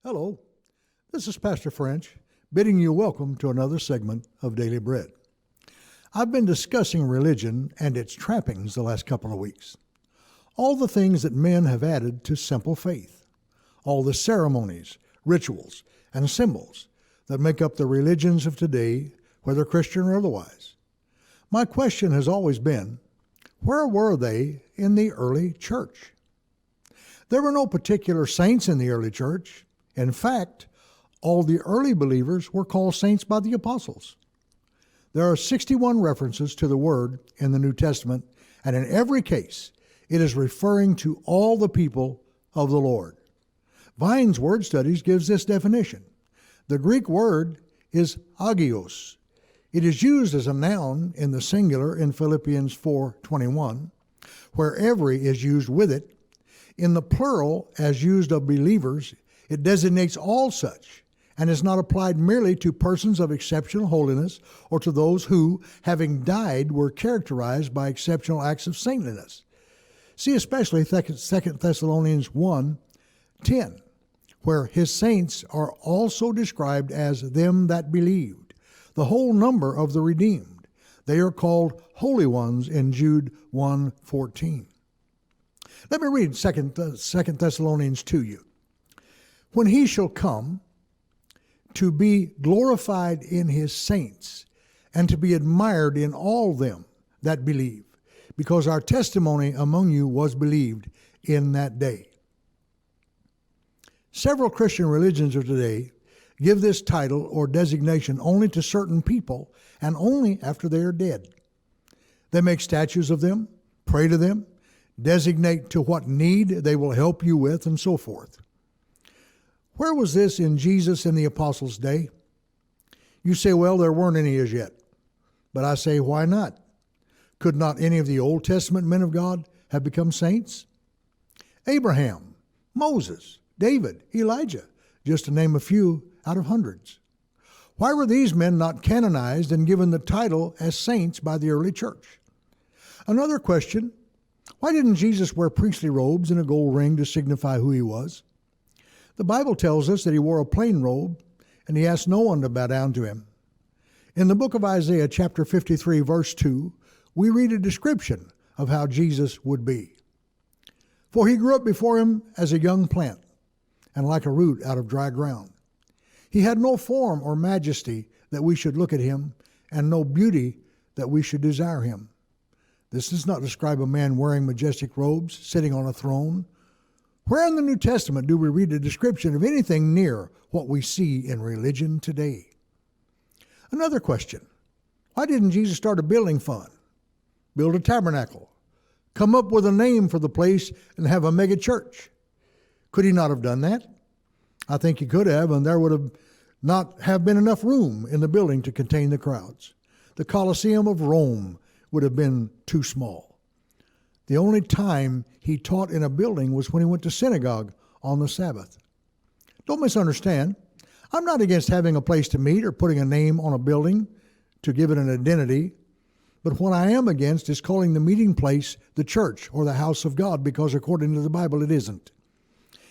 Hello, this is Pastor French, bidding you welcome to another segment of Daily Bread. I've been discussing religion and its trappings the last couple of weeks. All the things that men have added to simple faith. All the ceremonies, rituals, and symbols that make up the religions of today, whether Christian or otherwise. My question has always been, where were they in the early church? There were no particular saints in the early church. In fact, all the early believers were called saints by the apostles. There are 61 references to the word in the New Testament, and in every case, it is referring to all the people of the Lord. Vine's Word Studies gives this definition. The Greek word is agios. It is used as a noun in the singular in Philippians 4:21, where every is used with it. In the plural, as used of believers, it designates all such and is not applied merely to persons of exceptional holiness or to those who, having died, were characterized by exceptional acts of saintliness. See especially 2 Thessalonians 1:10, where his saints are also described as them that believed, the whole number of the redeemed. They are called holy ones in Jude 1:14. Let me read 2 Thessalonians to you. When he shall come, to be glorified in his saints, and to be admired in all them that believe, because our testimony among you was believed in that day. Several Christian religions of today give this title or designation only to certain people and only after they are dead. They make statues of them, pray to them, designate to what need they will help you with, and so forth. Where was this in Jesus and the apostles' day? You say, well, there weren't any as yet. But I say, why not? Could not any of the Old Testament men of God have become saints? Abraham, Moses, David, Elijah, just to name a few out of hundreds. Why were these men not canonized and given the title as saints by the early church? Another question, why didn't Jesus wear priestly robes and a gold ring to signify who he was? The Bible tells us that he wore a plain robe, and he asked no one to bow down to him. In the book of Isaiah, chapter 53, verse 2, we read a description of how Jesus would be. For he grew up before him as a young plant, and like a root out of dry ground. He had no form or majesty that we should look at him, and no beauty that we should desire him. This does not describe a man wearing majestic robes, sitting on a throne. Where in the New Testament do we read a description of anything near what we see in religion today? Another question, why didn't Jesus start a building fund, build a tabernacle, come up with a name for the place, and have a mega church? Could he not have done that? I think he could have, and there would have not have been enough room in the building to contain the crowds. The Colosseum of Rome would have been too small. The only time he taught in a building was when he went to synagogue on the Sabbath. Don't misunderstand. I'm not against having a place to meet or putting a name on a building to give it an identity. But what I am against is calling the meeting place the church or the house of God, because according to the Bible, it isn't.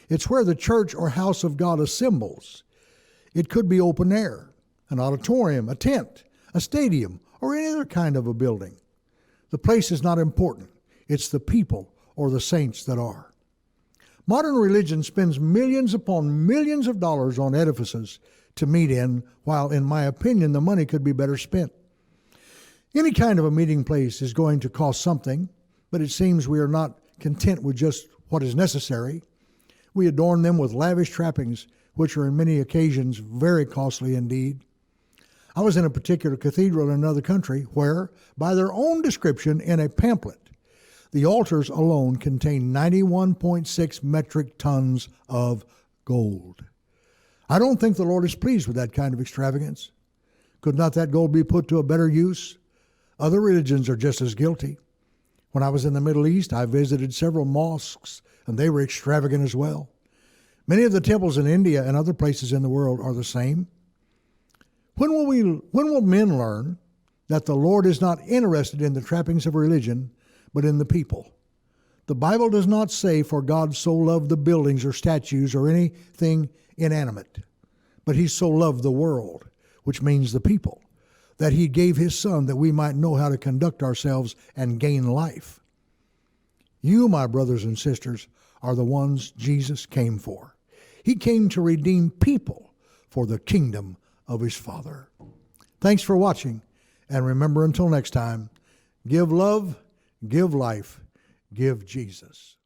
It's where the church or house of God assembles. It could be open air, an auditorium, a tent, a stadium, or any other kind of a building. The place is not important. It's the people or the saints that are. Modern religion spends millions upon millions of dollars on edifices to meet in, while in my opinion the money could be better spent. Any kind of a meeting place is going to cost something, but it seems we are not content with just what is necessary. We adorn them with lavish trappings, which are in many occasions very costly indeed. I was in a particular cathedral in another country where, by their own description in a pamphlet, the altars alone contain 91.6 metric tons of gold. I don't think the Lord is pleased with that kind of extravagance. Could not that gold be put to a better use? Other religions are just as guilty. When I was in the Middle East, I visited several mosques, and they were extravagant as well. Many of the temples in India and other places in the world are the same. When will men learn that the Lord is not interested in the trappings of religion, but in the people? The Bible does not say, for God so loved the buildings or statues or anything inanimate, but he so loved the world, which means the people, that he gave his Son that we might know how to conduct ourselves and gain life. You, my brothers and sisters, are the ones Jesus came for. He came to redeem people for the kingdom of his Father. Thanks for watching, and remember, until next time, give love, give life, give Jesus.